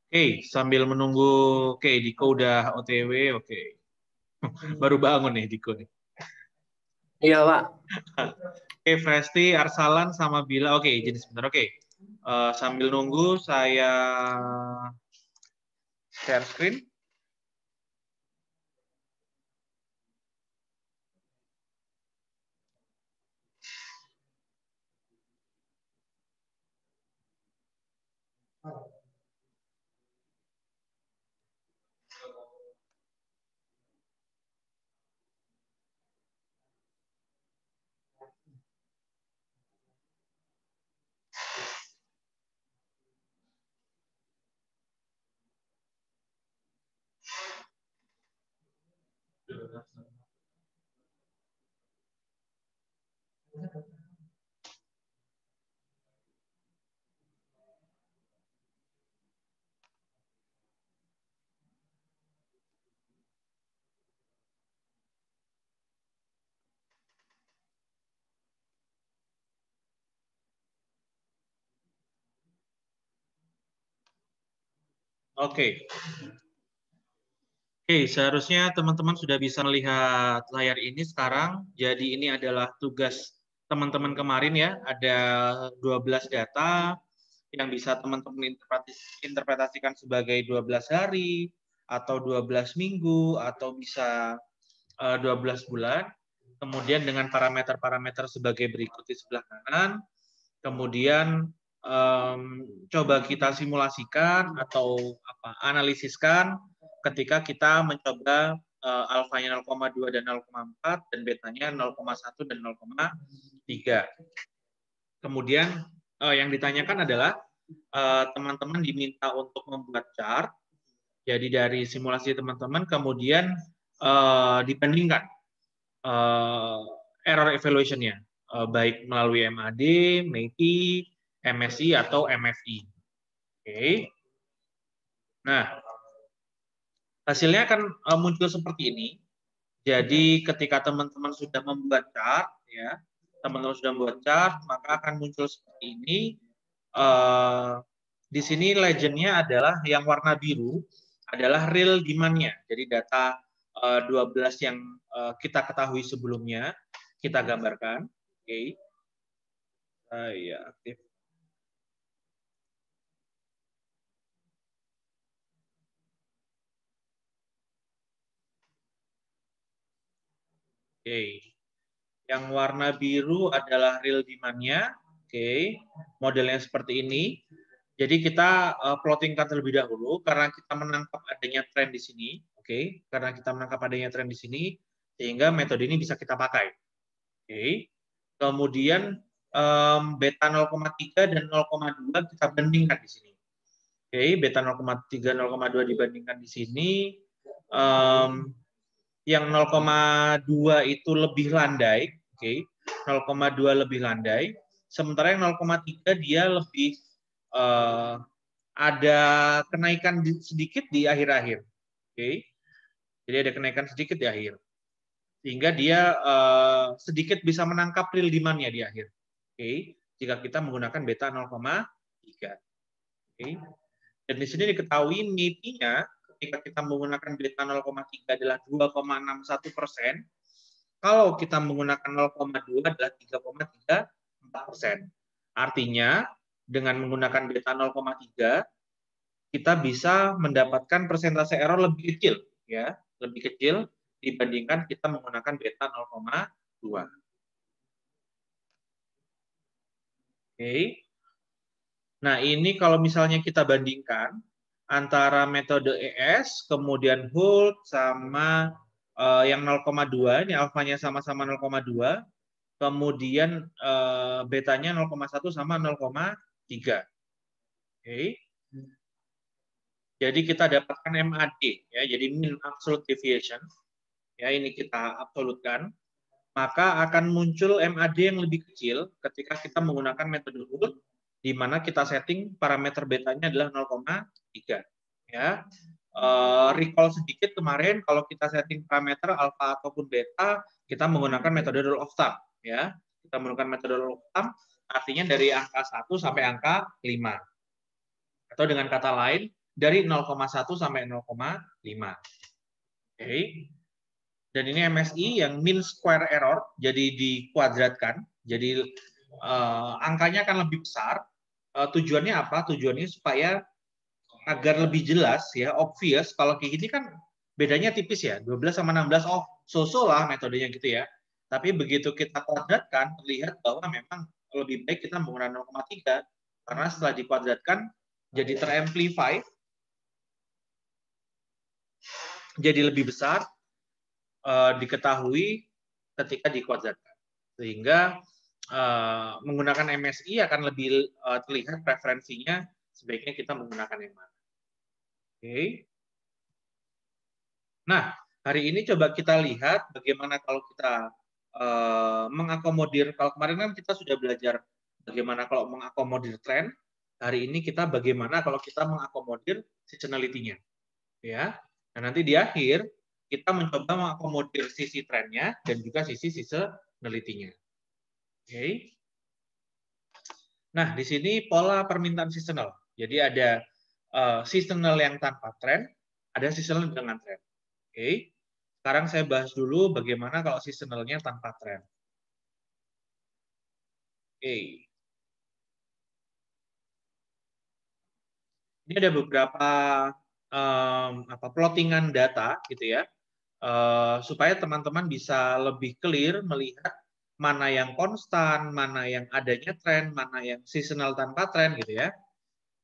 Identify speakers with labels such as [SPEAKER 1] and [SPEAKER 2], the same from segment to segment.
[SPEAKER 1] Oke, sambil menunggu, oke, Diko udah OTW, oke. Baru bangun nih Diko nih.
[SPEAKER 2] Iya, Pak.
[SPEAKER 1] Oke, Presti, Arsalan, sama Bila. Oke, jadi sebentar. Oke, sambil nunggu saya share screen. Oke. Oke, seharusnya teman-teman sudah bisa melihat layar ini sekarang. Jadi ini adalah tugas teman-teman kemarin ya. Ada 12 data yang bisa teman-teman interpretasikan sebagai 12 hari, atau 12 minggu, atau bisa 12 bulan. Kemudian dengan parameter-parameter sebagai berikut di sebelah kanan. Kemudian coba kita simulasikan atau analisiskan ketika kita mencoba alfanya 0,2 dan 0,4 dan betanya 0,1 dan 0,3. Kemudian yang ditanyakan adalah teman-teman diminta untuk membuat chart. Jadi dari simulasi teman-teman kemudian dibandingkan error evaluation-nya, baik melalui MAD, MAPI, MSI, atau MFI. Oke. Nah, hasilnya akan muncul seperti ini. Jadi ketika teman-teman sudah membuat chart, ya, teman-teman sudah membuat chart, maka akan muncul seperti ini. Di sini legend-nya adalah yang warna biru adalah real demand-nya. Jadi data 12 yang kita ketahui sebelumnya kita gambarkan. Oke. Saya aktif. Oke. Yang warna biru adalah real demand-nya. Oke. Modelnya seperti ini. Jadi kita plottingkan terlebih dahulu karena kita menangkap adanya tren di sini. Oke. Karena kita menangkap adanya tren di sini sehingga metode ini bisa kita pakai. Oke. Kemudian beta 0,3 dan 0,2 kita bandingkan di sini. Oke, beta 0,3 0,2 dibandingkan di sini. Yang 0,2 itu lebih landai, oke. 0,2 lebih landai, sementara yang 0,3 dia lebih ada kenaikan sedikit di akhir-akhir. Oke. Jadi ada kenaikan sedikit di akhir. Sehingga dia sedikit bisa menangkap real demand-nya di akhir. Oke. Jika kita menggunakan beta 0,3. Oke. Dan di sini diketahui MIPI-nya ketika kita menggunakan beta 0,3 adalah 2,61%. Kalau kita menggunakan 0,2 adalah 3,34%. Artinya dengan menggunakan beta 0,3 kita bisa mendapatkan persentase error lebih kecil, ya, lebih kecil dibandingkan kita menggunakan beta 0,2. Oke. Nah, ini kalau misalnya kita bandingkan antara metode ES, kemudian Holt, sama yang 0,2, ini alfanya sama-sama 0,2, kemudian betanya 0,1 sama 0,3. Oke. Jadi kita dapatkan MAD, ya, jadi mean absolute deviation. Ya, ini kita absolutkan. Maka akan muncul MAD yang lebih kecil ketika kita menggunakan metode Holt, di mana kita setting parameter betanya adalah 0,3. Ya, recall sedikit kemarin kalau kita setting parameter alfa ataupun beta, kita menggunakan metode rule of thumb. Ya, Kita menggunakan metode log sum, artinya dari angka 1 sampai angka 5. Atau dengan kata lain, dari 0,1 sampai 0,5. Oke. Dan ini MSI yang mean square error, jadi dikuadratkan. Jadi angkanya akan lebih besar. Tujuannya apa? Tujuannya supaya agar lebih jelas, ya, obvious. Kalau kayak gini kan bedanya tipis ya, 12 sama 16, oh so-so lah metodenya gitu ya. Tapi begitu kita kuadratkan, terlihat bahwa memang lebih baik kita menggunakan 0,3, karena setelah dikuadratkan jadi teramplify, jadi lebih besar, diketahui ketika dikuadratkan. Sehingga menggunakan MSI akan lebih terlihat preferensinya, sebaiknya kita menggunakan yang mana. Oke. Nah, hari ini coba kita lihat bagaimana kalau kita mengakomodir. Kalau kemarin kan kita sudah belajar bagaimana kalau mengakomodir tren. Hari ini kita bagaimana kalau kita mengakomodir seasonality-nya. Ya. Nah, nanti di akhir kita mencoba mengakomodir sisi trennya dan juga sisi seasonality-nya. Oke. Nah, di sini pola permintaan seasonal. Jadi ada seasonal yang tanpa tren, ada seasonal dengan tren. Oke. Sekarang saya bahas dulu bagaimana kalau seasonalnya tanpa tren. Oke. Ini ada beberapa plottingan data gitu ya, supaya teman-teman bisa lebih clear melihat mana yang konstan, mana yang adanya tren, mana yang seasonal tanpa tren gitu ya.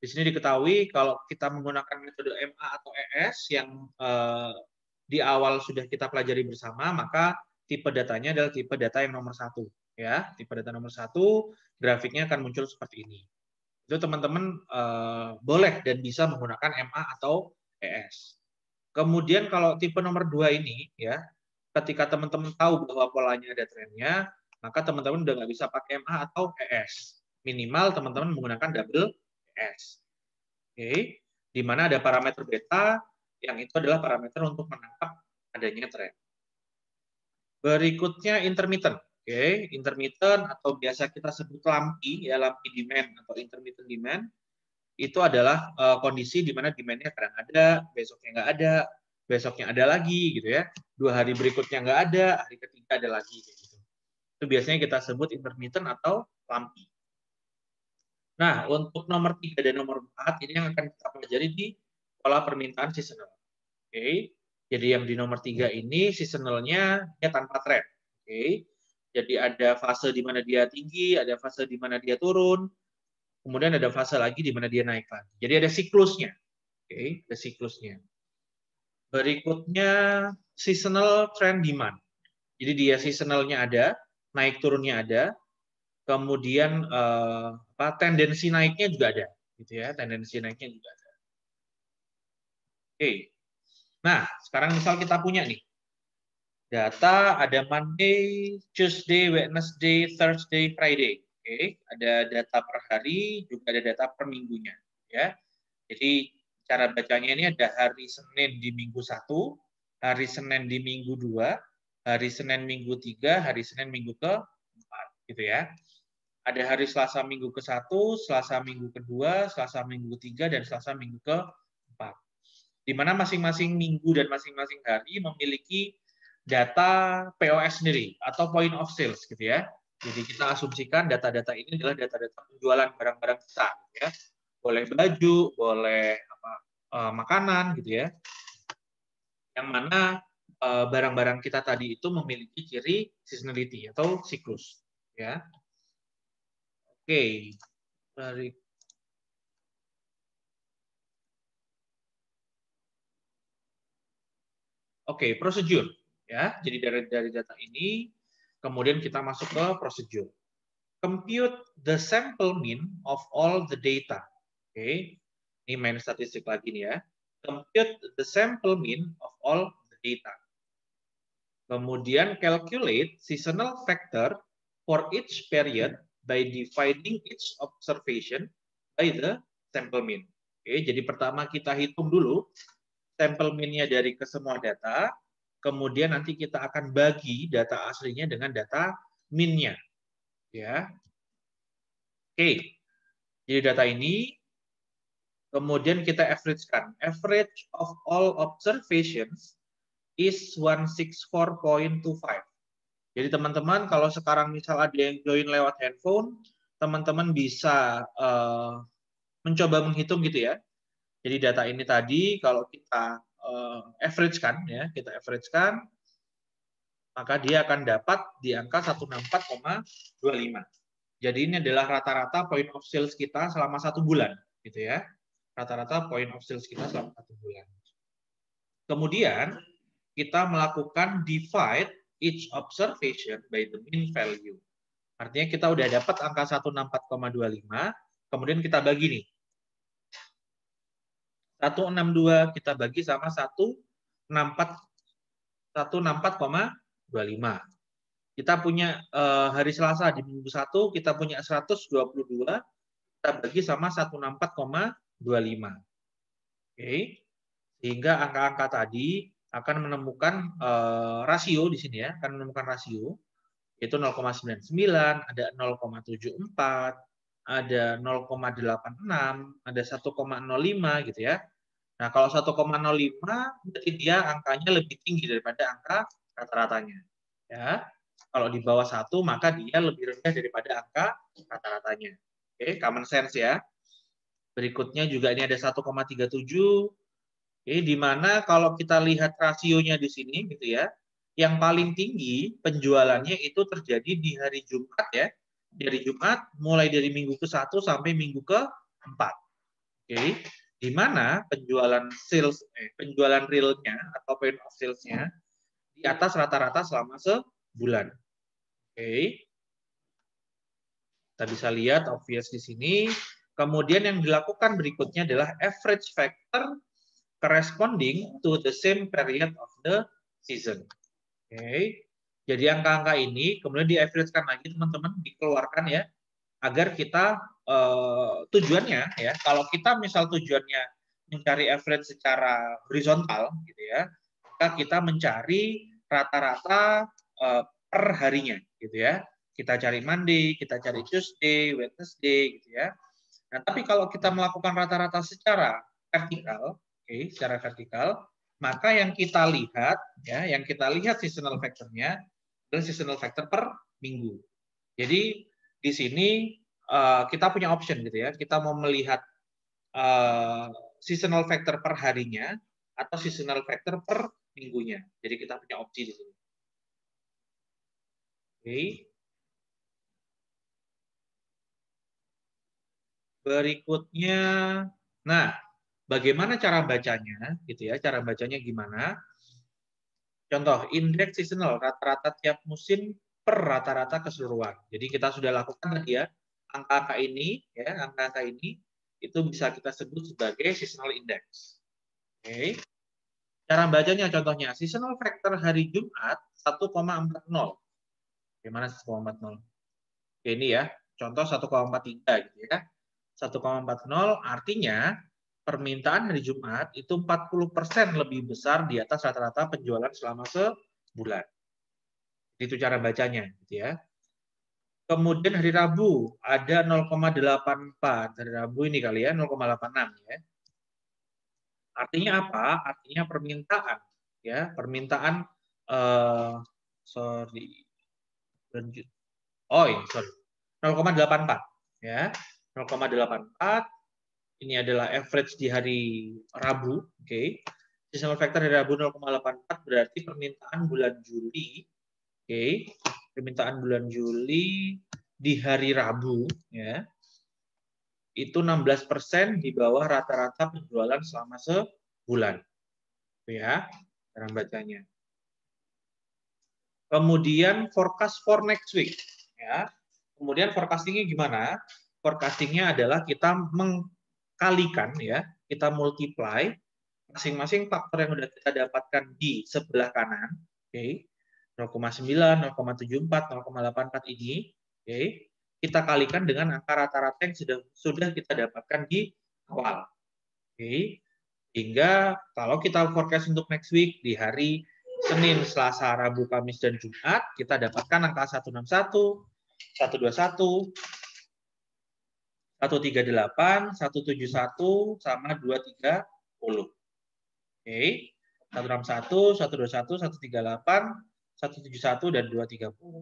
[SPEAKER 1] Di sini diketahui kalau kita menggunakan metode MA atau ES yang di awal sudah kita pelajari bersama, maka tipe datanya adalah tipe data yang nomor 1. Ya, tipe data nomor 1, grafiknya akan muncul seperti ini. Itu teman-teman boleh dan bisa menggunakan MA atau ES. Kemudian kalau tipe nomor 2 ini, ya, ketika teman-teman tahu bahwa polanya ada trennya, maka teman-teman udah nggak bisa pakai MA atau ES. Minimal teman-teman menggunakan double ES. Oke, di mana ada parameter beta, yang itu adalah parameter untuk menangkap adanya tren. Berikutnya intermittent. Oke, intermittent atau biasa kita sebut lampi, ya, lampi demand atau intermittent demand, itu adalah kondisi di mana demand-nya kadang ada, besoknya nggak ada, besoknya ada lagi, gitu ya. 2 hari berikutnya nggak ada, hari ketiga ada lagi, gitu. Itu biasanya kita sebut intermittent atau lampi. Nah, untuk nomor 3 dan nomor 4, ini yang akan kita pelajari di pola permintaan seasonal. Oke. Jadi yang di nomor 3 ini seasonalnya dia tanpa tren. Oke. Jadi ada fase di mana dia tinggi, ada fase di mana dia turun, kemudian ada fase lagi di mana dia naik lagi. Jadi ada siklusnya. Oke, ada siklusnya. Berikutnya seasonal trend demand. Jadi dia seasonalnya ada, naik turunnya ada, kemudian tendensi naiknya juga ada, gitu ya. Tendensi naiknya juga ada. Oke. Nah, sekarang misal kita punya nih data, ada Monday, Tuesday, Wednesday, Thursday, Friday. Oke, ada data per hari, juga ada data per minggunya, ya. Jadi cara bacanya ini ada hari Senin di minggu 1, hari Senin di minggu 2, hari Senin minggu 3, hari Senin minggu ke-4, gitu ya. Ada hari Selasa minggu ke-1, Selasa minggu ke-2, Selasa minggu ke-3, dan Selasa minggu ke-4. Di mana masing-masing minggu dan masing-masing hari memiliki data POS sendiri atau point of sales, gitu ya. Jadi kita asumsikan data-data ini adalah data-data penjualan barang-barang kita, gitu ya. Boleh baju, boleh makanan, gitu ya. Yang mana barang-barang kita tadi itu memiliki ciri seasonality atau siklus, ya. Oke. Oke, prosedur, ya. Jadi dari data ini kemudian kita masuk ke prosedur. Compute the sample mean of all the data. Oke. Ini main statistik lagi nih ya. Compute the sample mean of all the data. Kemudian calculate seasonal factor for each period by dividing each observation by the sample mean. Oke, jadi pertama kita hitung dulu sampel mean-nya dari kesemua data, kemudian nanti kita akan bagi data aslinya dengan data mean-nya. Ya. Oke. Jadi data ini kemudian kita average-kan. Average of all observations is 164.25. Jadi teman-teman kalau sekarang misal ada yang join lewat handphone, teman-teman bisa mencoba menghitung gitu ya. Jadi data ini tadi kalau kita average-kan ya, kita average-kan, maka dia akan dapat di angka 164,25. Jadi ini adalah rata-rata point of sales kita selama 1 bulan, gitu ya. Rata-rata point of sales kita selama 1 bulan. Kemudian kita melakukan divide each observation by the mean value. Artinya kita udah dapat angka 164,25, kemudian kita bagi nih. 162 kita bagi sama 164,25. Kita punya hari Selasa di minggu 1 kita punya 122, kita bagi sama 164,25. Oke. Sehingga angka-angka tadi akan menemukan rasio di sini ya, akan menemukan rasio yaitu 0,99, ada 0,74, ada 0,86, ada 1,05 gitu ya. Nah, kalau 1,05 berarti dia angkanya lebih tinggi daripada angka rata-ratanya. Ya. Kalau di bawah 1 maka dia lebih rendah daripada angka rata-ratanya. Oke, common sense ya. Berikutnya juga ini ada 1,37. Oke, di mana kalau kita lihat rasionya di sini gitu ya, yang paling tinggi penjualannya itu terjadi di hari Jumat ya. Di hari Jumat mulai dari minggu ke-1 sampai minggu ke-4. Oke. Di mana penjualan realnya atau point of sales-nya di atas rata-rata selama sebulan. Oke. Kita bisa lihat obvious di sini. Kemudian yang dilakukan berikutnya adalah average factor corresponding to the same period of the season. Oke. Jadi angka-angka ini kemudian di-average-kan lagi teman-teman, dikeluarkan ya, agar kita tujuannya ya, kalau kita misal tujuannya mencari average secara horizontal gitu ya, maka kita mencari rata-rata per harinya gitu ya. Kita cari Monday, kita cari Tuesday, Wednesday gitu ya. Nah, tapi kalau kita melakukan rata-rata secara vertikal, secara vertikal, maka yang kita lihat ya, yang kita lihat seasonal factor-nya adalah seasonal factor per minggu. Jadi di sini kita punya option gitu ya. Kita mau melihat seasonal factor per harinya atau seasonal factor per minggunya. Jadi kita punya opsi di sini. Oke. Berikutnya, nah, bagaimana cara bacanya gitu ya? Cara bacanya gimana? Contoh, indeks seasonal rata-rata tiap musim per rata-rata keseluruhan. Jadi kita sudah lakukan tadi ya, angka-angka ini ya, angka-angka ini itu bisa kita sebut sebagai seasonal index. Oke. Cara bacanya contohnya, seasonal factor hari Jumat 1,40. Gimana 1,40? Oke, ini ya, contoh 1,43 gitu ya. 1,40 artinya permintaan hari Jumat itu 40% lebih besar di atas rata-rata penjualan selama sebulan. Itu cara bacanya gitu ya. Kemudian hari Rabu ada 0,84. Hari Rabu ini kali ya 0,86 ya. Artinya apa? Artinya permintaan ya, permintaan sorry. Oh, sorry. 0,84 ya. 0,84 ini adalah average di hari Rabu, oke. Seasonal factor hari Rabu 0,84 berarti permintaan bulan Juli, oke. Permintaan bulan Juli di hari Rabu ya. Itu 16% di bawah rata-rata penjualan selama sebulan. Ya, cara bacanya. Kemudian forecast for next week ya. Kemudian forecastingnya gimana? Forecastingnya adalah kita mengkalikan ya, kita multiply masing-masing faktor yang sudah kita dapatkan di sebelah kanan, oke. 0,9, 0,74, 0,84 ini, oke. Kita kalikan dengan angka rata-rata yang sudah kita dapatkan di awal. Oke. Hingga kalau kita forecast untuk next week di hari Senin, Selasa, Rabu, Kamis, dan Jumat, kita dapatkan angka 161, 121, 138, 171, sama 230. Oke. 161, 121, 138, 171, dan 230.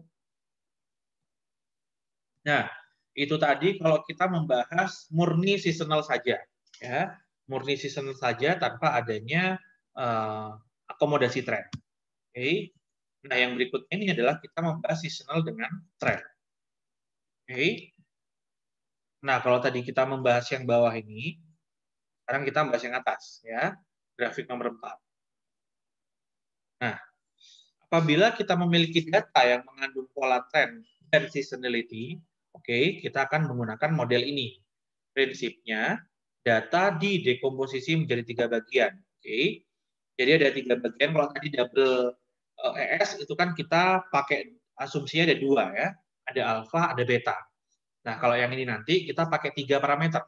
[SPEAKER 1] Nah, itu tadi kalau kita membahas murni seasonal saja, ya, murni seasonal saja tanpa adanya akomodasi tren. Oke. Nah, yang berikutnya ini adalah kita membahas seasonal dengan tren. Oke. Nah, kalau tadi kita membahas yang bawah ini, sekarang kita membahas yang atas, ya, grafik nomor 4. Nah, apabila kita memiliki data yang mengandung pola tren dan seasonality, oke, kita akan menggunakan model ini. Prinsipnya, data didekomposisi menjadi 3 bagian. Oke. Jadi ada 3 bagian. Kalau tadi double ES itu kan kita pakai asumsinya ada 2 ya. Ada alfa, ada beta. Nah, kalau yang ini nanti kita pakai 3 parameter.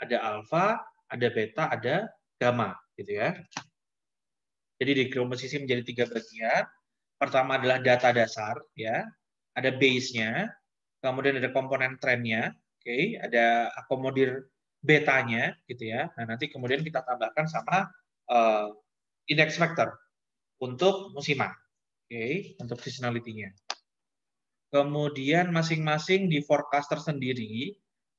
[SPEAKER 1] Ada alfa, ada beta, ada gamma, gitu ya. Jadi dikomposisi menjadi 3 bagian. Pertama adalah data dasar, ya. Ada base-nya, kemudian ada komponen trennya, oke, ada akomodir betanya, gitu ya. Nah, nanti kemudian kita tambahkan sama index factor untuk musiman, oke, untuk seasonality-nya. Kemudian masing-masing di forecast tersendiri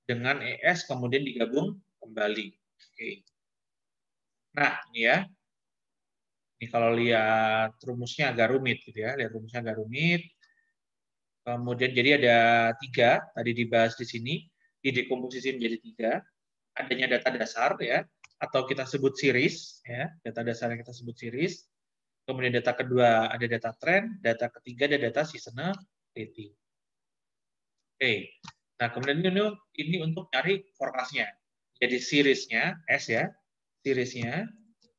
[SPEAKER 1] dengan ES kemudian digabung kembali. Oke. Nah, ini ya. Ini kalau lihat rumusnya agak rumit gitu ya. Lihat rumusnya agak rumit. Kemudian jadi ada 3 tadi dibahas di sini, didekomposisi menjadi 3. Adanya data dasar ya, atau kita sebut series ya. Data dasar yang kita sebut series. Kemudian data kedua ada data trend, data ketiga ada data seasonality. Oke. Nah, kemudian ini untuk cari forecast-nya. Jadi series-nya, S ya, series-nya,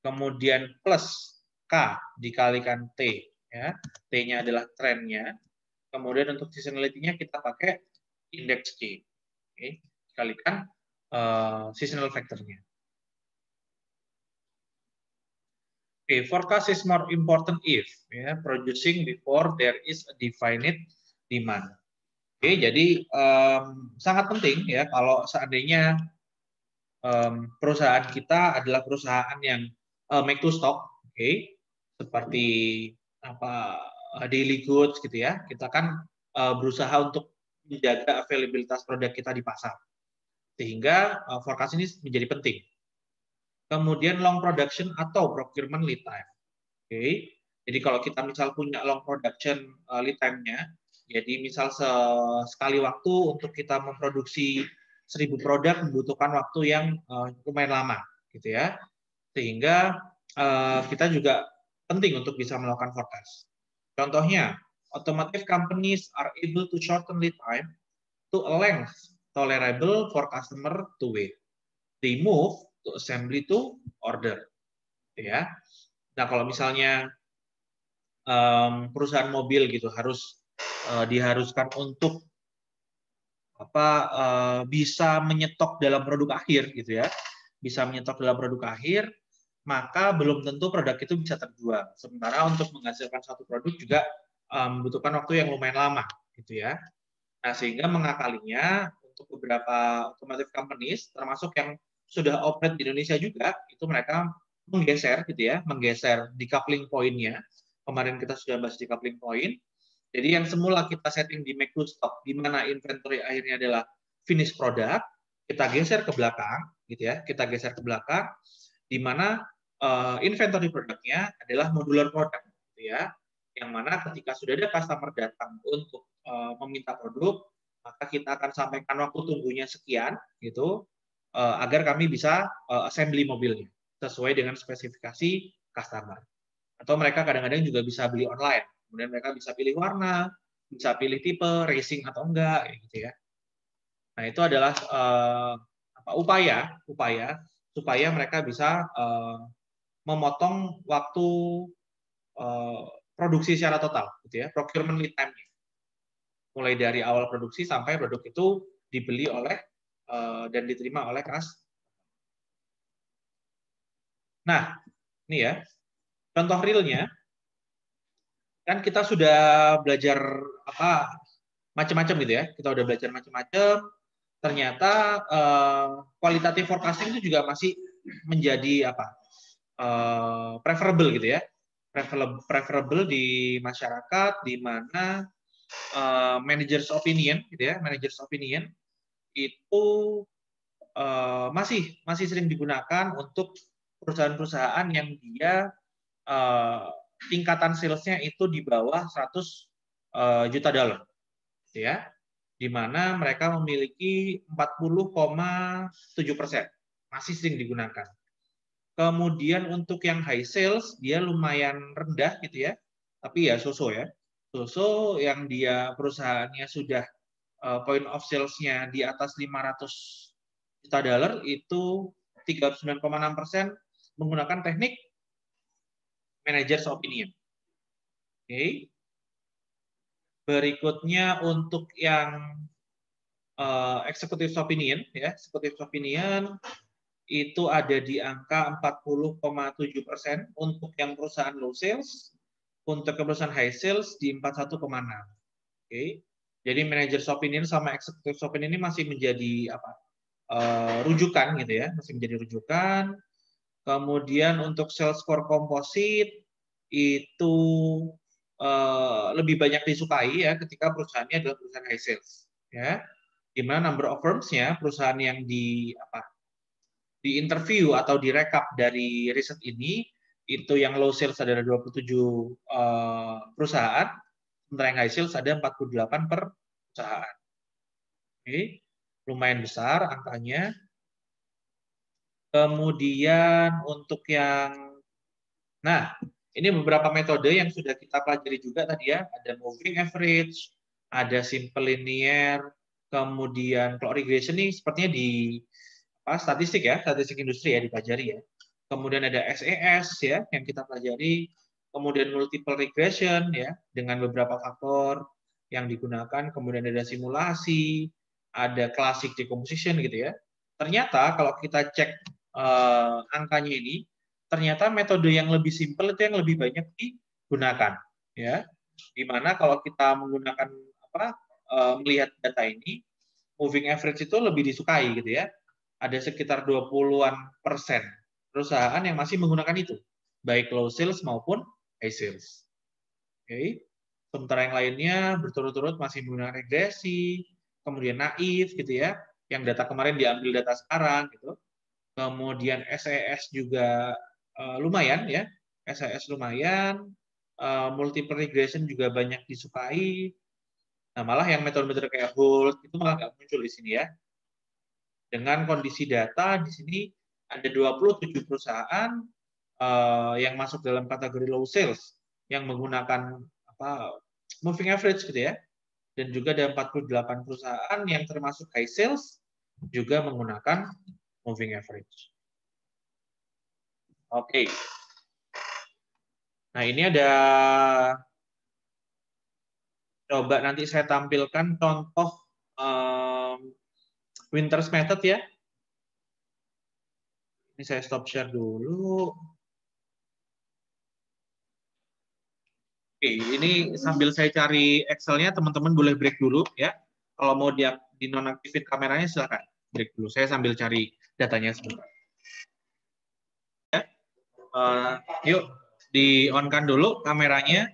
[SPEAKER 1] kemudian plus K dikalikan T. Ya. T-nya adalah trend-nya. Kemudian untuk seasonality-nya kita pakai indeks C. Oke. Dikalikan seasonal factor-nya. Okay, forecast is more important if producing before there is a definite demand. Oke, jadi sangat penting ya kalau seandainya perusahaan kita adalah perusahaan yang make to stock, oke, seperti apa daily goods gitu ya. Kita kan berusaha untuk menjaga availabilitas produk kita di pasar, sehingga forecast ini menjadi penting. Kemudian long production atau procurement lead time. Oke, jadi kalau kita misal punya long production lead time-nya, jadi misal sekali waktu untuk kita memproduksi 1000 produk membutuhkan waktu yang lumayan lama, gitu ya. Sehingga kita juga penting untuk bisa melakukan forecast. Contohnya, automotive companies are able to shorten lead time to a length tolerable for customer to wait. They move to assembly to order, gitu ya. Nah, kalau misalnya perusahaan mobil gitu harus diharuskan untuk bisa menyetok dalam produk akhir gitu ya, bisa menyetok dalam produk akhir, maka belum tentu produk itu bisa terjual. Sementara untuk menghasilkan satu produk juga membutuhkan waktu yang lumayan lama gitu ya. Nah, sehingga mengakalinya untuk beberapa automotive companies termasuk yang sudah operate di Indonesia juga, itu mereka menggeser gitu ya, menggeser decoupling point-nya. Kemarin kita sudah bahas decoupling point. Jadi yang semula kita setting di make to stock, di mana inventory akhirnya adalah finish product, kita geser ke belakang, gitu ya, kita geser ke belakang, di mana inventory produknya adalah modular product, gitu ya, yang mana ketika sudah ada customer datang untuk meminta produk, maka kita akan sampaikan waktu tunggunya sekian, gitu, agar kami bisa assembly mobilnya sesuai dengan spesifikasi customer. Atau mereka kadang-kadang juga bisa beli online. Kemudian mereka bisa pilih warna, bisa pilih tipe, racing atau enggak, gitu ya. Nah, itu adalah upaya supaya mereka bisa memotong waktu produksi secara total, gitu ya, procurement lead time-nya. Mulai dari awal produksi sampai produk itu dibeli oleh dan diterima oleh customer. Nah, ini ya, contoh realnya, kan kita sudah belajar macam-macam gitu ya. Kita udah belajar macam-macam. Ternyata kualitatif forecasting itu juga masih menjadi apa? Preferable gitu ya. Preferable di masyarakat di mana managers opinion gitu ya, managers opinion itu masih sering digunakan untuk perusahaan-perusahaan yang dia tingkatan salesnya itu di bawah 100 juta dolar, gitu ya, di mana mereka memiliki 40,7%, masih sering digunakan. Kemudian untuk yang high sales dia lumayan rendah gitu ya, tapi ya so-so ya, so-so yang dia perusahaannya sudah point of sales-nya di atas 500 juta dolar itu 39,6% menggunakan teknik manager's opinion. Oke. Berikutnya untuk yang executive opinion ya, executive opinion itu ada di angka 40,7% untuk yang perusahaan low sales, untuk perusahaan high sales di 41,6. Oke. Jadi manager's opinion sama executive opinion ini masih menjadi apa? Rujukan gitu ya, masih menjadi rujukan. Kemudian untuk sales for composite itu lebih banyak disukai ya ketika perusahaannya adalah perusahaan high sales ya. Di mana number of firms-nya perusahaan yang di interview atau direkap dari riset ini itu yang low sales adalah 27 perusahaan, sementara yang high sales ada 48 per perusahaan. Oke. Lumayan besar angkanya. Kemudian untuk yang, nah ini beberapa metode yang sudah kita pelajari juga tadi ya, ada moving average, ada simple linear, kemudian kalau regression ini sepertinya di statistik ya, statistik industri ya dipelajari ya. Kemudian ada SES ya yang kita pelajari, kemudian multiple regression ya dengan beberapa faktor yang digunakan, kemudian ada simulasi, ada classic decomposition gitu ya. Ternyata kalau kita cek angkanya ini, ternyata metode yang lebih simpel itu yang lebih banyak digunakan ya. Dimana kalau kita menggunakan melihat data ini, moving average itu lebih disukai gitu ya. Ada sekitar 20-an% perusahaan yang masih menggunakan itu, baik low sales maupun high sales. Oke. Sementara yang lainnya berturut-turut masih menggunakan regresi, kemudian naif gitu ya, yang data kemarin diambil data sekarang gitu. Kemudian SES juga lumayan ya, SES lumayan, multiple regression juga banyak disukai. Nah, malah yang metode-metode kayak hold itu malah nggak muncul di sini ya. Dengan kondisi data di sini ada 27 perusahaan yang masuk dalam kategori low sales yang menggunakan moving average gitu ya. Dan juga ada 48 perusahaan yang termasuk high sales juga menggunakan moving average. Oke. Nah, ini ada, coba nanti saya tampilkan contoh Winters method ya. Ini saya stop share dulu. Oke, ini sambil saya cari Excel-nya, teman-teman boleh break dulu ya. Kalau mau dinonaktifin kameranya silakan break dulu. Saya sambil cari datanya sebentar. Ya. Yuk di-on-kan dulu kameranya.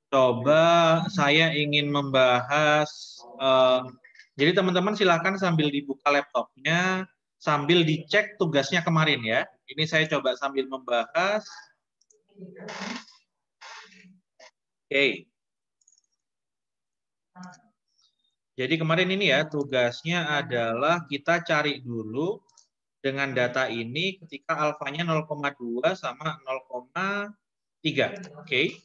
[SPEAKER 1] Coba saya ingin membahas, jadi teman-teman silakan sambil dibuka laptopnya, sambil dicek tugasnya kemarin ya. Ini saya coba sambil membahas. Oke. Jadi kemarin ini ya tugasnya adalah kita cari dulu dengan data ini ketika alfanya 0,2 sama 0,3. Oke.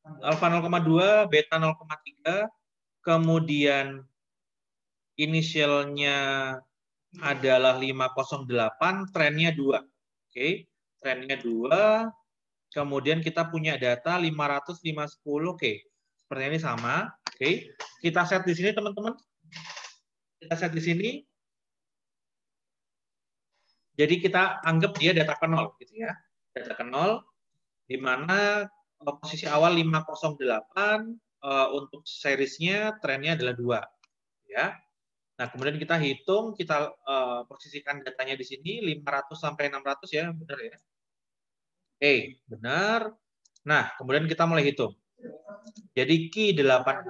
[SPEAKER 1] Alfa 0,2, beta 0,3, kemudian inisialnya adalah 508, trennya 2. Oke, trennya 2. Kemudian kita punya data 500, 510. Oke, seperti ini sama. Oke, kita set di sini teman-teman. Kita set di sini. Jadi kita anggap dia data ke 0 gitu ya. Data ke 0 di mana posisi awal 508, untuk seriesnya trennya adalah 2, ya. Nah, kemudian kita hitung, kita posisikan datanya di sini 500 sampai 600 ya, benar ya. Oke, benar. Nah, kemudian kita mulai hitung. Jadi Q18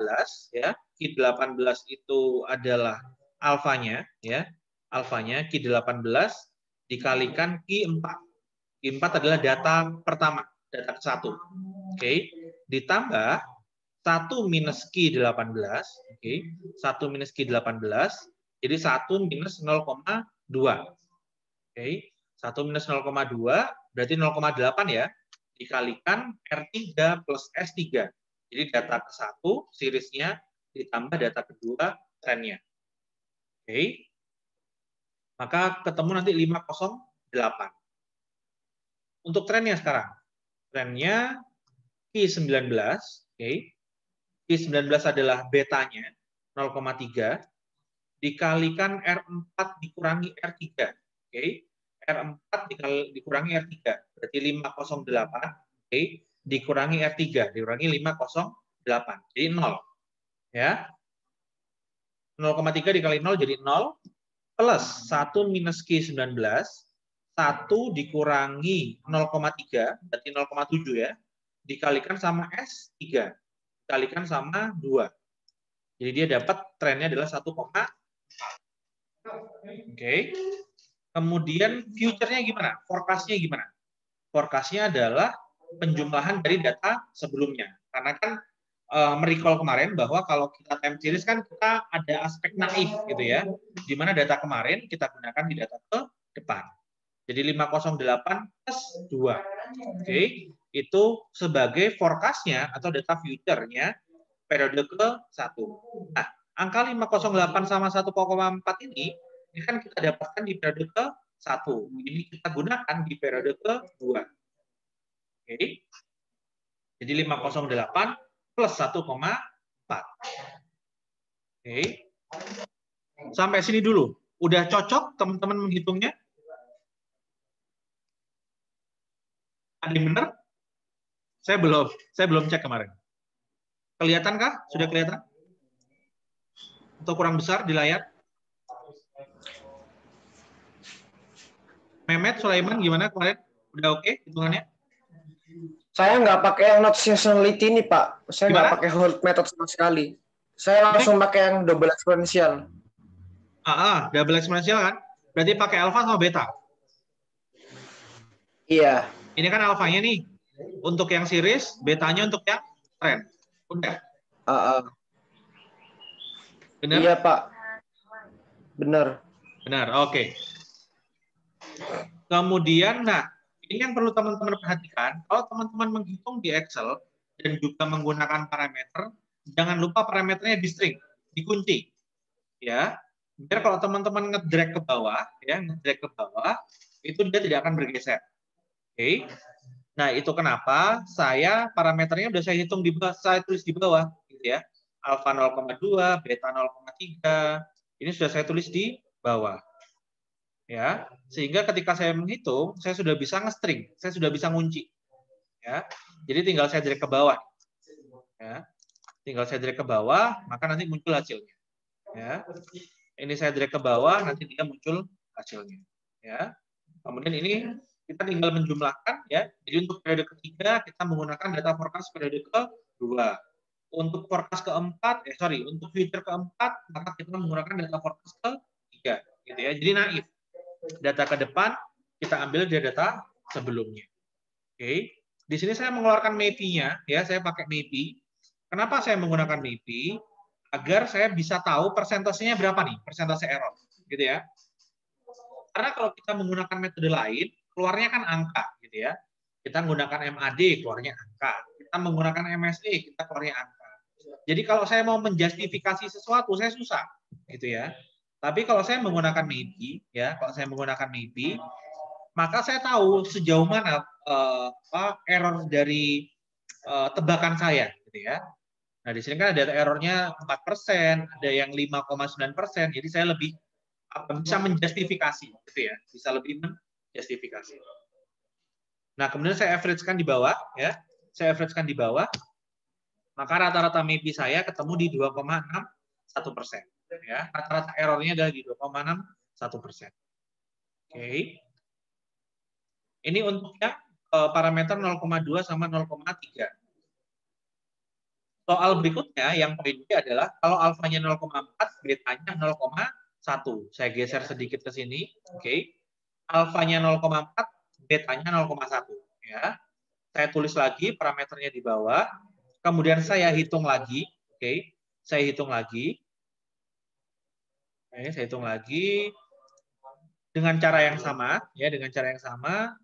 [SPEAKER 1] ya, Q18 itu adalah alfanya ya. Alfanya Q18 dikalikan Q4. Q4 adalah data pertama, data ke-1. Oke. Ditambah 1 minus Q18, oke. 1 minus Q18 jadi 1 minus 0,2. Oke. 1 minus 0,2 berarti 0,8 ya. Dikalikan R3 plus S3. Jadi data ke-1 seriesnya ditambah data kedua trennya. Oke. Maka ketemu nanti 508. Untuk trennya sekarang. Trennya Q19, oke. Q19 adalah betanya 0,3 dikalikan R4 dikurangi R3. Oke. R4 dikurangi R3 berarti 508, oke, dikurangi R3 dikurangi 508 jadi 0 ya. 0,3 dikali 0 jadi 0 plus 1 minus Q19 1 dikurangi 0,3 berarti 0,7 ya, dikalikan sama S3 dikalikan sama 2. Jadi dia dapat trennya adalah 1,4. Oke. Kemudian future-nya gimana? Forecast-nya gimana? Forecast-nya adalah penjumlahan dari data sebelumnya. Karena kan merecall kemarin bahwa kalau kita time series kan kita ada aspek naif gitu ya. Di mana data kemarin kita gunakan di data ke depan. Jadi 508 plus 2. Oke. Itu sebagai forecast-nya atau data future-nya periode ke-1. Nah, angka 508 sama 1,4 ini kan kita dapatkan di periode ke-1. Ini kita gunakan di periode ke-2. Oke. Jadi 508 plus 1,4. Oke. Sampai sini dulu. Udah cocok teman-teman menghitungnya? Ada yang benar? Saya belum cek kemarin. Kelihatankah? Sudah kelihatan? Atau kurang besar di layar? Mehmet, Sulaiman gimana kemarin? Udah oke hitungannya?
[SPEAKER 2] Saya nggak pakai yang not seasonality ini, Pak. Saya nggak pakai hold method sama sekali. Saya langsung pakai yang double exponential.
[SPEAKER 1] Double exponential kan? Berarti pakai alpha sama beta.
[SPEAKER 2] Iya.
[SPEAKER 1] Ini kan alfanya nih. Untuk yang series, betanya untuk yang trend. Udah. Benar?
[SPEAKER 2] Iya, Pak. Benar.
[SPEAKER 1] Benar, oke. Kemudian, nah, ini yang perlu teman-teman perhatikan. Kalau teman-teman menghitung di Excel dan juga menggunakan parameter, jangan lupa parameternya di string, dikunci. Ya. Biar kalau teman-teman ngedrag ke bawah, ya, ngedrag ke bawah, itu dia tidak akan bergeser. Oke. Nah, itu kenapa saya parameternya udah saya hitung di bawah, saya tulis di bawah gitu ya. Alfa 0,2, beta 0,3. Ini sudah saya tulis di bawah. Ya, sehingga ketika saya menghitung, saya sudah bisa nge-string, saya sudah bisa ngunci. Ya. Jadi tinggal saya drag ke bawah. Ya. Tinggal saya drag ke bawah, maka nanti muncul hasilnya. Ya. Ini saya drag ke bawah, nanti dia muncul hasilnya. Ya. Kemudian ini kita tinggal menjumlahkan ya. Jadi untuk periode ketiga kita menggunakan data forecast periode kedua. Untuk forecast keempat, untuk future keempat maka kita menggunakan data forecast ketiga, gitu ya. Jadi naif. Data ke depan kita ambil dari data sebelumnya. Oke. Di sini saya mengeluarkan MAPI-nya ya, saya pakai MAPI. Kenapa saya menggunakan MAPI? Agar saya bisa tahu persentasenya berapa nih, persentase error, gitu ya. Karena kalau kita menggunakan metode lain, keluarnya kan angka, gitu ya. Kita menggunakan MAD, keluarnya angka. Kita menggunakan MSE, kita keluarnya angka. Jadi kalau saya mau menjustifikasi sesuatu, saya susah, gitu ya. Tapi kalau saya menggunakan MAPI, ya, maka saya tahu sejauh mana error dari tebakan saya, gitu ya. Nah di sini kan ada errornya 4%, ada yang 5,9%, jadi saya lebih bisa menjustifikasi, gitu ya, bisa lebih menjustifikasi. Nah kemudian saya average-kan di bawah, ya. saya average-kan di bawah, maka rata-rata MAPI saya ketemu di 2,61%. Ya, rata-rata errornya adalah di 2,61%. Oke. Ini untuk yang parameter 0,2 sama 0,3. Soal berikutnya yang poin B adalah kalau alfanya 0,4, betanya 0,1. Saya geser sedikit ke sini, oke. Alfanya 0,4, betanya 0,1. Ya. Saya tulis lagi parameternya di bawah. Kemudian saya hitung lagi, oke. Saya hitung lagi. Oke, saya hitung lagi dengan cara yang sama, ya, dengan cara yang sama.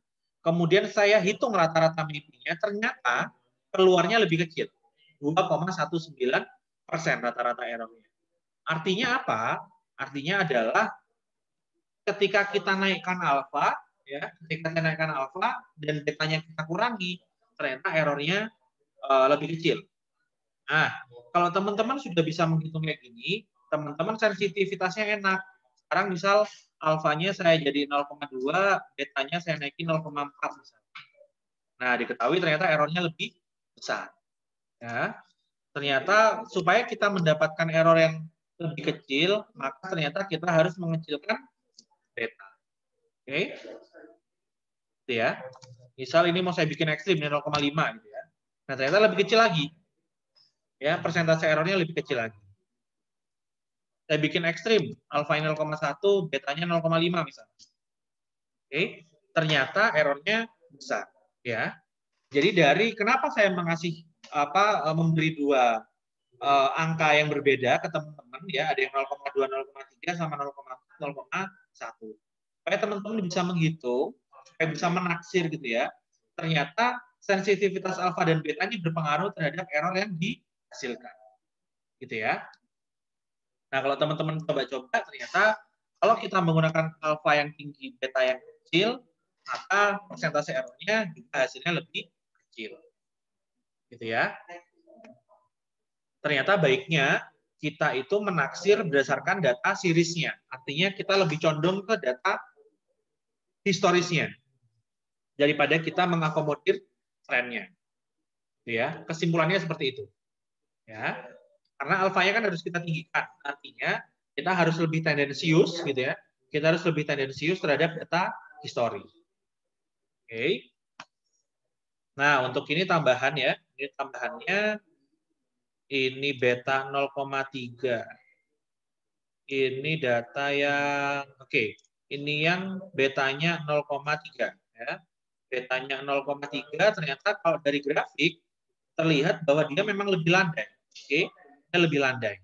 [SPEAKER 1] Kemudian saya hitung rata-rata MAPI-nya, ternyata keluarnya lebih kecil. 2,19% rata-rata errornya. Artinya apa? Artinya adalah ketika kita naikkan alfa, ya, ketika kita naikkan alfa dan betanya kita kurangi, ternyata errornya lebih kecil. Nah, kalau teman-teman sudah bisa menghitung kayak gini, teman-teman sensitivitasnya enak. Sekarang misal alfanya saya jadi 0,2, betanya saya naikin 0,4 misalnya. Nah, diketahui ternyata errornya lebih besar. Ya, ternyata supaya kita mendapatkan error yang lebih kecil, maka ternyata kita harus mengecilkan beta. Oke, gitu ya. Misal ini mau saya bikin ekstrim 0,5 gitu ya. Nah, ternyata lebih kecil lagi. Ya, persentase errornya lebih kecil lagi. Saya bikin ekstrim, alfa 0,1, betanya 0,5 misalnya. Oke, ternyata errornya besar. Ya, jadi dari kenapa saya memberi dua angka yang berbeda ke teman-teman, ya, ada yang 0,2, 0,3 sama 0,4, 0,1. Supaya teman-teman bisa menghitung, supaya bisa menaksir gitu ya. Ternyata sensitivitas alfa dan betanya berpengaruh terhadap error yang dihasilkan. Gitu ya. Nah, kalau teman-teman coba-coba ternyata kalau kita menggunakan alfa yang tinggi, beta yang kecil, maka persentase errornya juga hasilnya lebih kecil. Gitu ya. Ternyata baiknya kita itu menaksir berdasarkan data seriesnya. Artinya kita lebih condong ke data historisnya daripada kita mengakomodir trennya. Ya, kesimpulannya seperti itu. Ya. Karena alfanya kan harus kita tinggikan. Artinya kita harus lebih tendensius gitu ya. Kita harus lebih tendensius terhadap data histori. Oke. Nah, untuk ini tambahan ya. Ini tambahannya ini beta 0,3. Ini data yang oke. Ini yang betanya 0,3 ya. Betanya 0,3 ternyata kalau dari grafik terlihat bahwa dia memang lebih landai. Oke, dia lebih landai.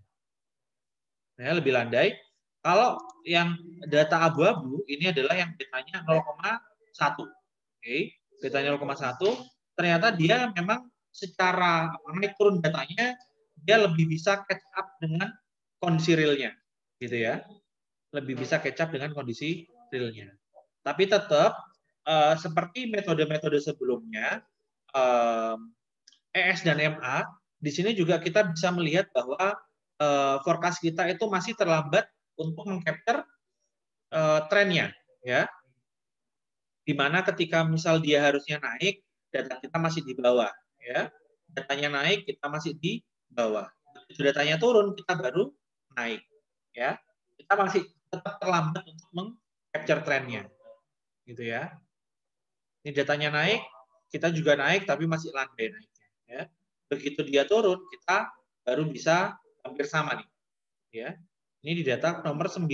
[SPEAKER 1] Ya, lebih landai. Kalau yang data abu-abu ini adalah yang betanya 0,1. Oke, betanya 0,1 ternyata dia memang secara naik turun datanya dia lebih bisa catch up dengan kondisi realnya. Gitu ya, lebih bisa catch up dengan kondisi realnya. Tapi tetap seperti metode-metode sebelumnya, ES dan MA, di sini juga kita bisa melihat bahwa forecast kita itu masih terlambat untuk mengcapture trennya, ya. Dimana ketika misal dia harusnya naik, data kita masih di bawah, ya. Datanya naik, kita masih di bawah. Begitu datanya turun, kita baru naik, ya. Kita masih tetap terlambat untuk meng-capture trennya, gitu ya. Ini datanya naik, kita juga naik, tapi masih landai naiknya. Ya. Begitu dia turun, kita baru bisa hampir sama nih. Ya. Ini di data nomor 9.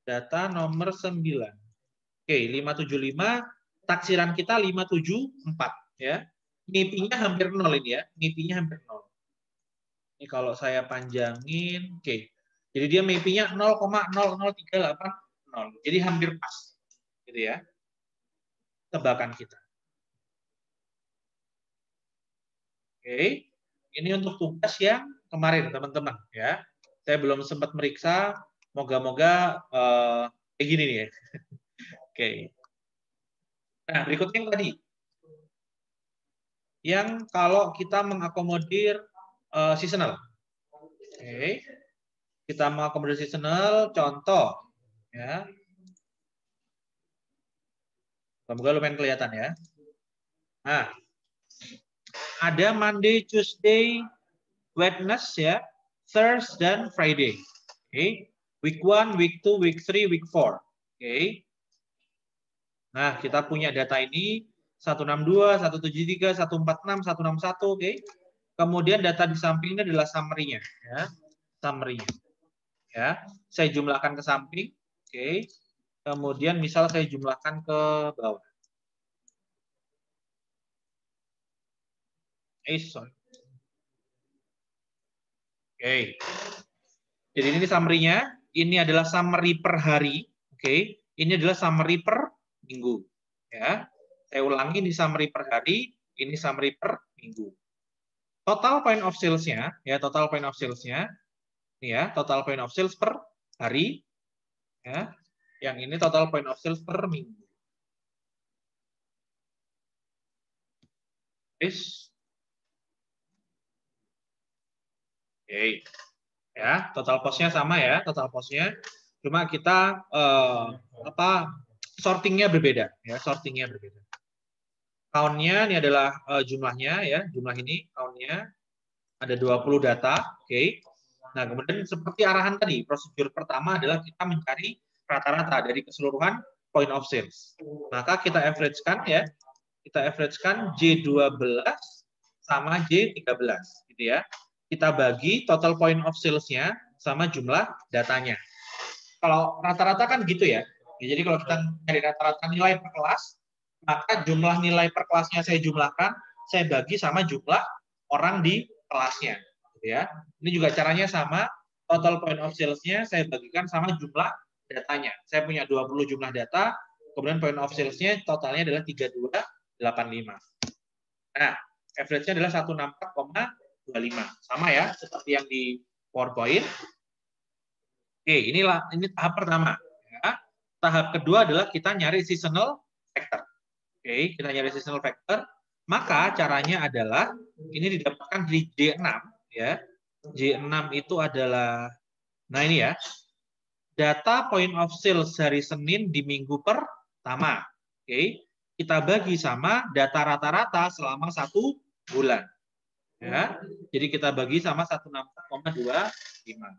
[SPEAKER 1] Data nomor 9. Oke, 575, taksiran kita 574. Ya. MIPI-nya hampir 0 ini ya. MIPI-nya hampir 0. Ini kalau saya panjangin, oke. Jadi dia MIPI-nya 0,00380. Jadi hampir pas. Gitu ya. Tebakan kita. Oke, ini untuk tugas yang kemarin teman-teman ya. Saya belum sempat meriksa, moga-moga kayak gini nih ya. Oke. Nah, berikutnya yang tadi. Yang kalau kita mengakomodir seasonal. Oke. Kita mengakomodir seasonal, contoh ya. Semoga lumayan kelihatan ya. Nah, ada Monday, Tuesday, Wednesday, ya, Thursday, dan Friday. Oke. Week 1, week 2, week 3, week 4. Oke. Nah, kita punya data ini 162, 173, 146, 161, oke. Kemudian data di samping ini adalah summary-nya, ya. Summary-nya. Ya, saya jumlahkan ke samping, oke. Kemudian misal saya jumlahkan ke bawah. Sorry. Oke. Jadi ini summary-nya, ini adalah summary per hari, oke. Ini adalah summary per minggu, ya. Saya ulangi, ini summary per hari, ini summary per minggu. Total point of sales-nya, ya, total point of sales-nya, ya, total point of sales per hari, ya. Yang ini total point of sales per minggu. Oke. Ya, total cost-nya sama ya, total cost-nya. Cuma kita sortingnya berbeda, ya, sortingnya berbeda. Count-nya ini adalah jumlahnya, ya, jumlah ini count-nya ada 20 data, oke. Nah, kemudian seperti arahan tadi, prosedur pertama adalah kita mencari rata-rata dari keseluruhan point of sales. Maka kita average-kan, ya, kita average-kan J12 sama J13, gitu ya. Kita bagi total point of sales-nya sama jumlah datanya. Kalau rata-rata kan gitu ya. Jadi kalau kita cari rata-rata nilai per kelas, maka jumlah nilai per kelasnya saya jumlahkan, saya bagi sama jumlah orang di kelasnya. Gitu ya. Ini juga caranya sama, total point of sales-nya saya bagikan sama jumlah datanya. Saya punya 20 jumlah data, kemudian point of sales-nya totalnya adalah 3285. Nah, average-nya adalah 164,25. Sama ya, seperti yang di PowerPoint. Oke, ini tahap pertama. Ya. Tahap kedua adalah kita nyari seasonal factor. Oke, kita nyari seasonal factor. Maka caranya adalah ini didapatkan di J6. Ya. J6 itu adalah, nah ini ya, data point of sales hari Senin di minggu pertama. Oke, kita bagi sama data rata-rata selama 1 bulan. Ya, jadi kita bagi sama 164,25.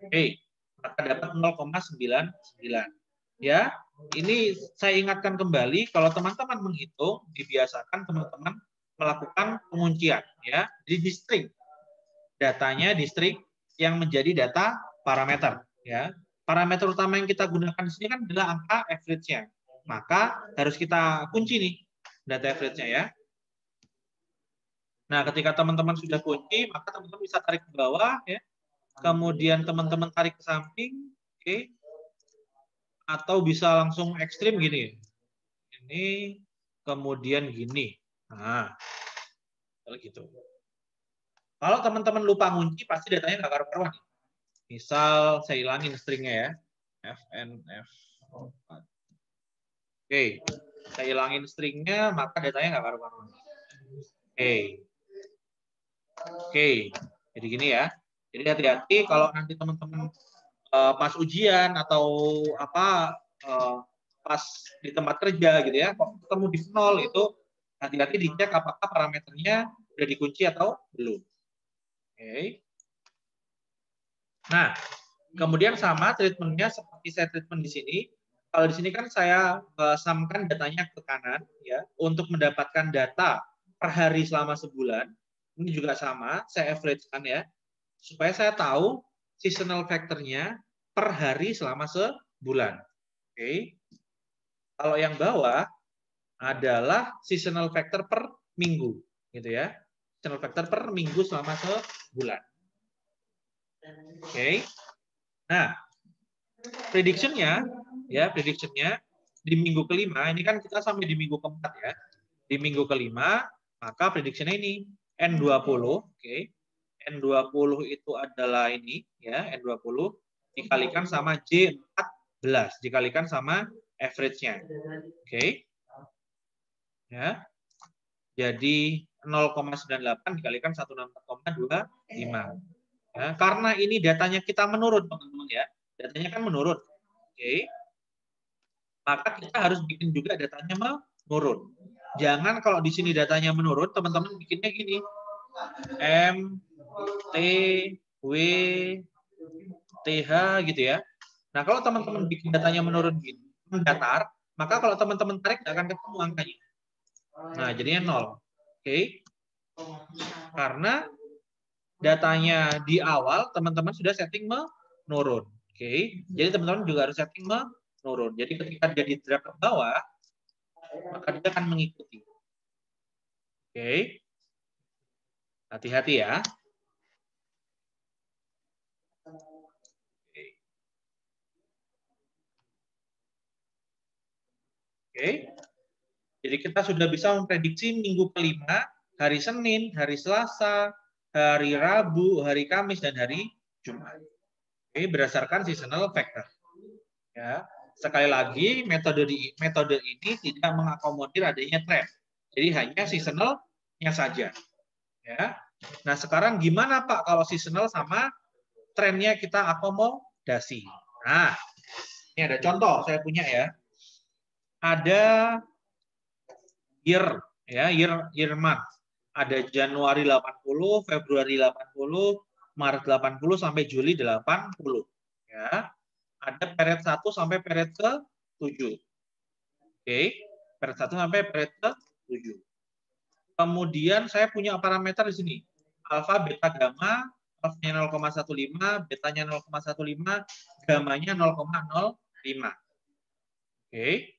[SPEAKER 1] Oke, maka dapat 0,99. Ya, ini saya ingatkan kembali kalau teman-teman menghitung, dibiasakan teman-teman melakukan penguncian, ya, di distrik. Datanya distrik yang menjadi data parameter, ya. Parameter utama yang kita gunakan di sini kan adalah angka average-nya. Maka harus kita kunci nih data average-nya, ya. Nah, ketika teman-teman sudah kunci, maka teman-teman bisa tarik ke bawah, ya. Kemudian teman-teman tarik ke samping, oke. Atau bisa langsung ekstrim gini. Ini, kemudian gini. Nah, kalau gitu. Kalau teman-teman lupa ngunci, pasti datanya nggak karuan. Misal saya hilangin stringnya ya. FNF. Oke, saya hilangin stringnya, maka datanya nggak karuan. Oke, jadi gini ya. Jadi hati-hati kalau nanti teman-teman pas ujian atau pas di tempat kerja gitu ya, kok ketemu di nol itu hati-hati dicek apakah parameternya udah dikunci atau belum. Oke. Nah, kemudian sama treatmentnya seperti saya treatment di sini. Kalau di sini kan saya samakan datanya ke kanan ya untuk mendapatkan data per hari selama sebulan. Ini juga sama, saya average-kan ya supaya saya tahu seasonal factor-nya per hari selama sebulan. Oke. Kalau yang bawah adalah seasonal factor per minggu, gitu ya. Seasonal factor per minggu selama sebulan. Oke. Nah, prediction-nya ya, prediction-nya di minggu kelima, ini kan kita sampai di minggu keempat ya. Di minggu kelima, maka prediction-nya ini N20, oke. N20 itu adalah ini ya, N20 dikalikan sama J14 dikalikan sama average-nya. Oke. Ya. Jadi 0,98 dikalikan 164,25. Ya, karena ini datanya kita menurun, teman-teman ya. Datanya kan menurun. Oke. Maka kita harus bikin juga datanya menurun. Jangan kalau di sini datanya menurun, teman-teman bikinnya gini. M, T, W, TH gitu ya. Nah, kalau teman-teman bikin datanya menurun gini, mendatar, maka kalau teman-teman tarik nggak akan ketemu angkanya. Nah, jadinya 0. Oke. Karena datanya di awal, teman-teman sudah setting menurun. Oke. Jadi teman-teman juga harus setting menurun. Jadi ketika dia di drag ke bawah, maka dia akan mengikuti. Oke. Hati-hati ya. Oke. Jadi kita sudah bisa memprediksi minggu kelima, hari Senin, hari Selasa, hari Rabu, hari Kamis, dan hari Jumat. Oke, berdasarkan seasonal factor. Ya. Sekali lagi, metode ini tidak mengakomodir adanya tren. Jadi hanya seasonalnya saja. Ya. Nah, sekarang gimana Pak kalau seasonal sama trennya kita akomodasi? Nah, ini ada contoh saya punya ya. Ada year ya, year month. Ada Januari 80, Februari 80, Maret 80 sampai Juli 80 ya. Ada period 1 sampai period ke-7. Oke, period 1 sampai period ke-7. Kemudian saya punya parameter di sini. Alfa, beta, gamma, alfanya 0,15, betanya 0,15, gamanya 0,05. Oke.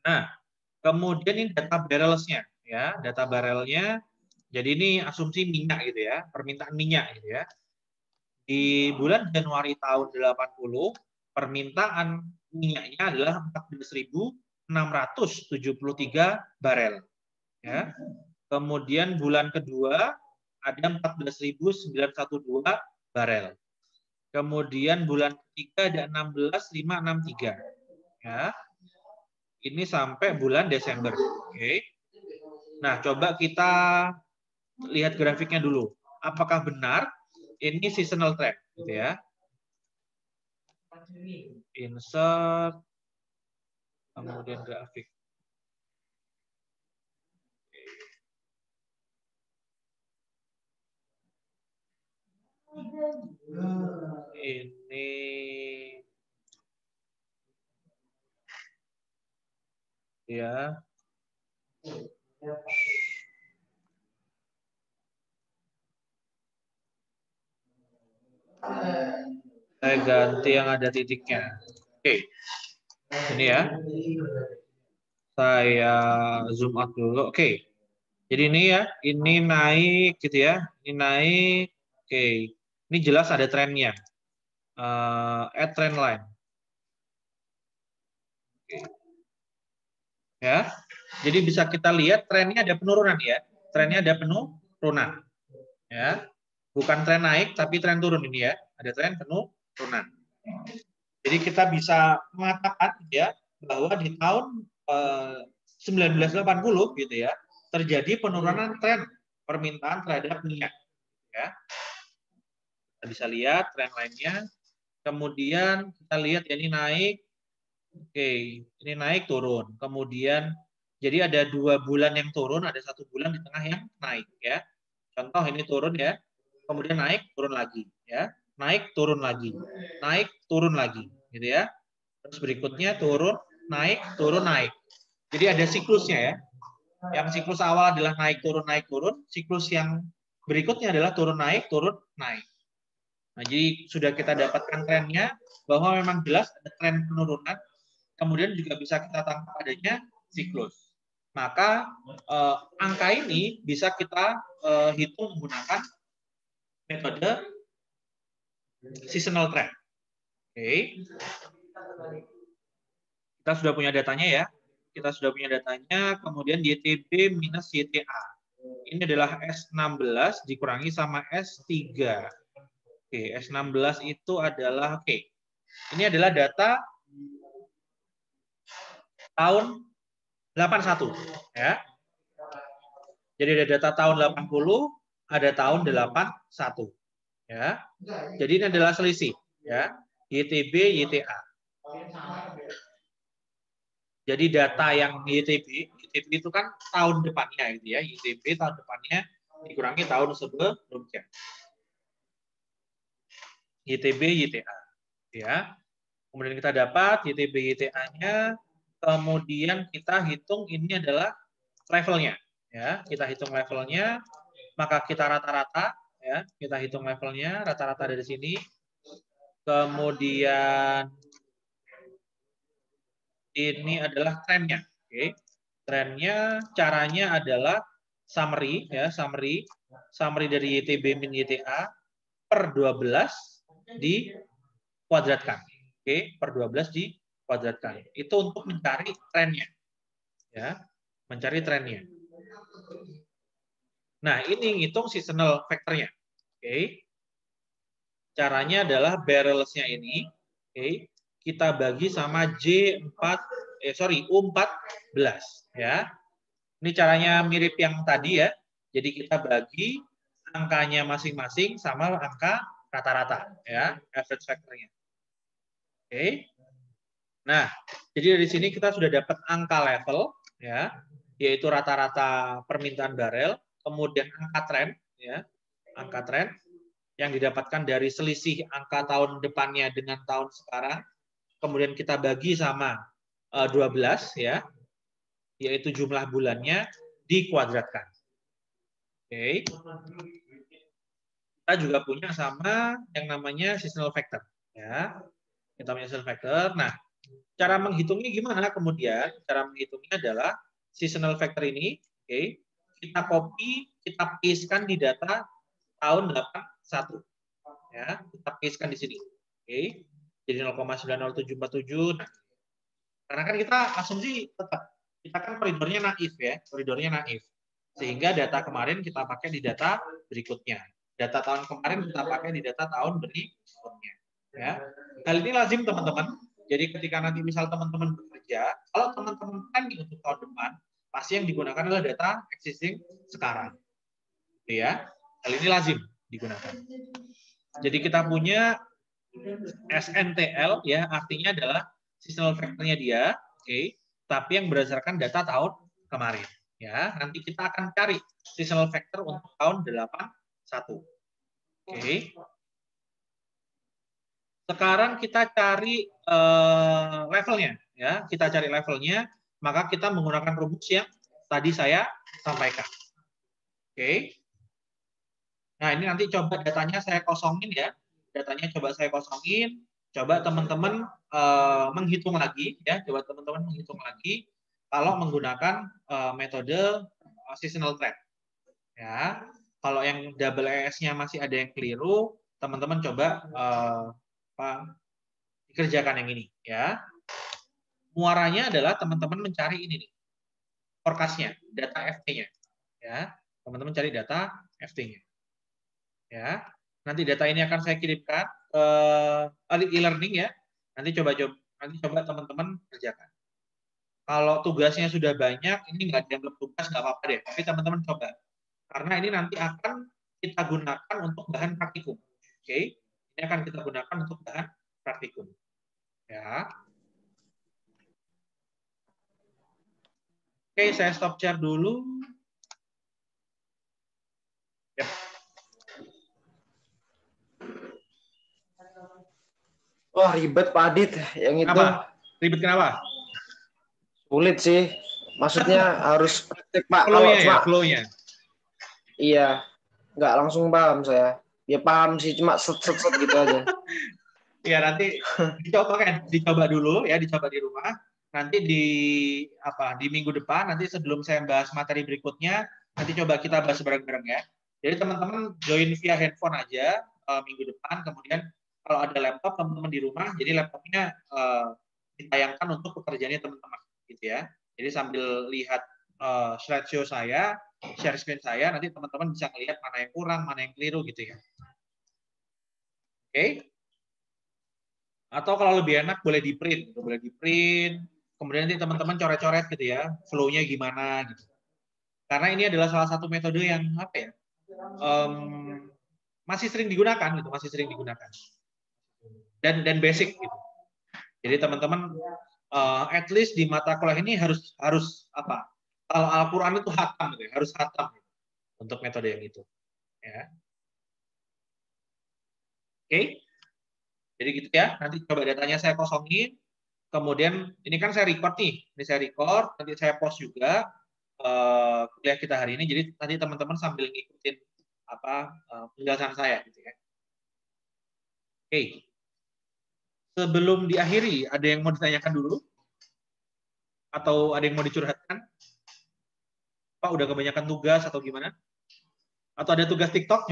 [SPEAKER 1] Nah, kemudian ini data barrels-nya ya, data barrelnya. Jadi ini asumsi minyak gitu ya, permintaan minyak gitu ya. Di bulan Januari tahun 80, permintaan minyaknya adalah 14.673 barel ya. Kemudian bulan kedua ada 14.912 barel. Kemudian bulan ketiga ada 16.563 ya. Ini sampai bulan Desember. Oke. Nah, coba kita lihat grafiknya dulu. Apakah benar ini seasonal trend gitu ya? Insert kemudian grafik. Ini ya. Saya ganti yang ada titiknya. Oke. Ini ya. Saya zoom out dulu. Oke. Jadi ini ya, ini naik gitu ya. Ini naik. Oke. Ini jelas ada trennya. Add trend line. Oke. Ya. Jadi bisa kita lihat trennya ada penurunan ya. Trennya ada penurunan. Ya. Bukan tren naik tapi tren turun ini ya. Ada tren penurunan. Jadi kita bisa mengatakan ya bahwa di tahun 1980 gitu ya terjadi penurunan tren permintaan terhadap minyak ya. Kita bisa lihat tren lainnya. Kemudian kita lihat ya ini naik. Oke, ini naik turun. Kemudian jadi ada 2 bulan yang turun, ada 1 bulan di tengah yang naik ya. Contoh ini turun ya. Kemudian naik, turun lagi ya. Naik, turun lagi. Naik, turun lagi gitu ya. Terus berikutnya turun, naik, turun, naik. Jadi ada siklusnya ya. Yang siklus awal adalah naik, turun, naik, turun. Siklus yang berikutnya adalah turun, naik, naik. Nah, jadi sudah kita dapatkan trennya bahwa memang jelas ada tren penurunan. Kemudian juga bisa kita tangkap adanya siklus. Maka angka ini bisa kita hitung menggunakan metode seasonal trend. Oke. Kita sudah punya datanya ya. Kita sudah punya datanya. Kemudian YTB minus YTA. Ini adalah S16 dikurangi sama S3. Oke, S16 itu adalah ini adalah data tahun 81 ya. Jadi ada data tahun 80, ada tahun 81 ya. Jadi ini adalah selisih ya. YTB, YTA. Jadi data yang YTB itu kan tahun depannya gitu ya. YTB tahun depannya dikurangi tahun sebelumnya. YTB YTA ya. Kemudian kita dapat YTB YTA-nya, kemudian kita hitung ini adalah levelnya ya. Kita hitung levelnya, maka kita rata-rata ya, kita hitung levelnya rata-rata dari sini. Kemudian ini adalah trennya. Oke. Trennya caranya adalah summary ya, summary dari YTB min YTA per 12 dikuadratkan. Oke, per 12 dikuadratkan. Itu untuk mencari trennya. Ya, mencari trennya. Nah, ini ngitung seasonal factor-nya. Oke. Caranya adalah barrels-nya ini, oke, kita bagi sama U14 ya. Ini caranya mirip yang tadi ya. Jadi kita bagi angkanya masing-masing sama angka rata-rata ya, average factor-nya. Oke. Nah, jadi dari sini kita sudah dapat angka level ya, yaitu rata-rata permintaan barel, kemudian angka tren ya, angka tren yang didapatkan dari selisih angka tahun depannya dengan tahun sekarang, kemudian kita bagi sama 12 ya, yaitu jumlah bulannya dikuadratkan. Oke. Kita juga punya sama yang namanya seasonal factor ya. Kita punya seasonal factor. Nah, cara menghitungnya gimana kemudian? Cara menghitungnya adalah seasonal factor ini, oke, kita copy, kita paste-kan di data tahun 81. Ya, kita paste-kan di sini. Oke. Jadi 0,90747. Nah, karena kan kita asumsi tetap kita kan koridornya naif ya, koridornya naif. Sehingga data kemarin kita pakai di data berikutnya. Data tahun kemarin kita pakai di data tahun berikutnya. Ya. Hal ini lazim teman-teman. Jadi ketika nanti misal teman-teman bekerja, kalau teman-teman planning untuk tahun depan, pasti yang digunakan adalah data existing sekarang. Ya. Hal ini lazim digunakan. Jadi kita punya SNTL ya, artinya adalah seasonal factor-nya dia, oke, tapi yang berdasarkan data tahun kemarin ya. Nanti kita akan cari seasonal factor untuk tahun 81. Oke. Sekarang kita cari levelnya ya. Kita cari levelnya, maka kita menggunakan rumus yang tadi saya sampaikan. Oke. Nah, ini nanti coba datanya saya kosongin ya. Datanya coba saya kosongin. Coba teman-teman menghitung lagi ya. Coba teman-teman menghitung lagi kalau menggunakan metode seasonal trend. Ya. Kalau yang double ES-nya masih ada yang keliru, teman-teman coba dikerjakan yang ini ya. Muaranya adalah teman-teman mencari ini nih. Forecast-nya, data FT-nya. Ya. Teman-teman cari data FT-nya. Ya, nanti data ini akan saya kirimkan ke e-learning ya. Nanti coba teman-teman kerjakan. Kalau tugasnya sudah banyak, ini nggak dianggap tugas, nggak apa-apa deh. Tapi teman-teman coba, karena ini nanti akan kita gunakan untuk bahan praktikum. Oke, ini akan kita gunakan untuk bahan praktikum. Ya. Oke, saya stop share dulu. Ya.
[SPEAKER 2] Wah, ribet Pak Adit yang itu.
[SPEAKER 1] Kenapa? Ribet kenapa?
[SPEAKER 2] Sulit sih. Maksudnya harus praktek Pak.
[SPEAKER 1] Flow-nya ya, flow-nya.
[SPEAKER 2] Iya, nggak langsung paham saya. Ya paham sih, cuma set gitu aja.
[SPEAKER 1] Ya nanti dicoba dulu ya, dicoba di rumah. Nanti di minggu depan, nanti sebelum saya bahas materi berikutnya, nanti coba kita bahas bareng-bareng ya. Jadi teman-teman join via handphone aja minggu depan. Kemudian kalau ada laptop teman-teman di rumah, jadi laptopnya ditayangkan untuk pekerjaannya teman-teman, gitu ya. Jadi sambil lihat slideshow saya, share screen saya, nanti teman-teman bisa melihat mana yang kurang, mana yang keliru, gitu ya. Oke. Atau kalau lebih enak boleh di print, kemudian nanti teman-teman coret-coret gitu ya, flow-nya gimana gitu. Karena ini adalah salah satu metode yang apa ya, masih sering digunakan gitu, dan basic gitu. Jadi teman-teman at least di mata kuliah ini harus apa? Kalau Al-Qur'an itu hatam gitu ya, harus hatam gitu, untuk metode yang itu. Ya. Oke. Jadi gitu ya. Nanti coba datanya saya kosongin. Kemudian ini kan saya record nih. Ini saya record, nanti saya post juga kuliah kita hari ini. Jadi nanti teman-teman sambil ngikutin apa penjelasan saya gitu ya. Oke. Sebelum diakhiri, ada yang mau ditanyakan dulu? Atau ada yang mau dicurhatkan? Pak, udah kebanyakan tugas atau gimana? Atau ada tugas TikTok?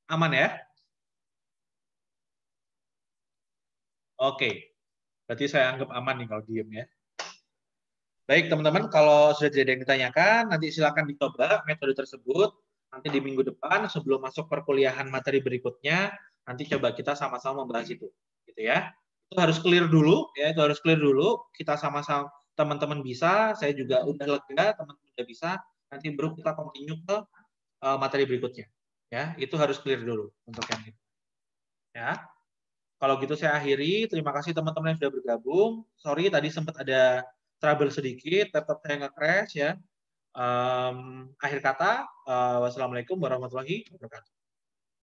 [SPEAKER 1] Aman ya? Oke. Berarti saya anggap aman nih kalau diem ya. Baik, teman-teman, kalau sudah tidak ada yang ditanyakan, nanti silakan dicoba metode tersebut. Nanti di minggu depan, sebelum masuk perkuliahan materi berikutnya, nanti coba kita sama-sama membahas itu. Gitu ya. Itu harus clear dulu, ya. Itu harus clear dulu. Kita sama-sama, teman-teman bisa, saya juga udah lega, teman-teman udah bisa. Nanti baru kita continue ke materi berikutnya. Ya, itu harus clear dulu untuk yang itu. Ya. Kalau gitu saya akhiri. Terima kasih teman-teman yang sudah bergabung. Sorry tadi sempat ada trouble sedikit, laptop saya nge-crash ya. Akhir kata, wassalamualaikum warahmatullahi wabarakatuh.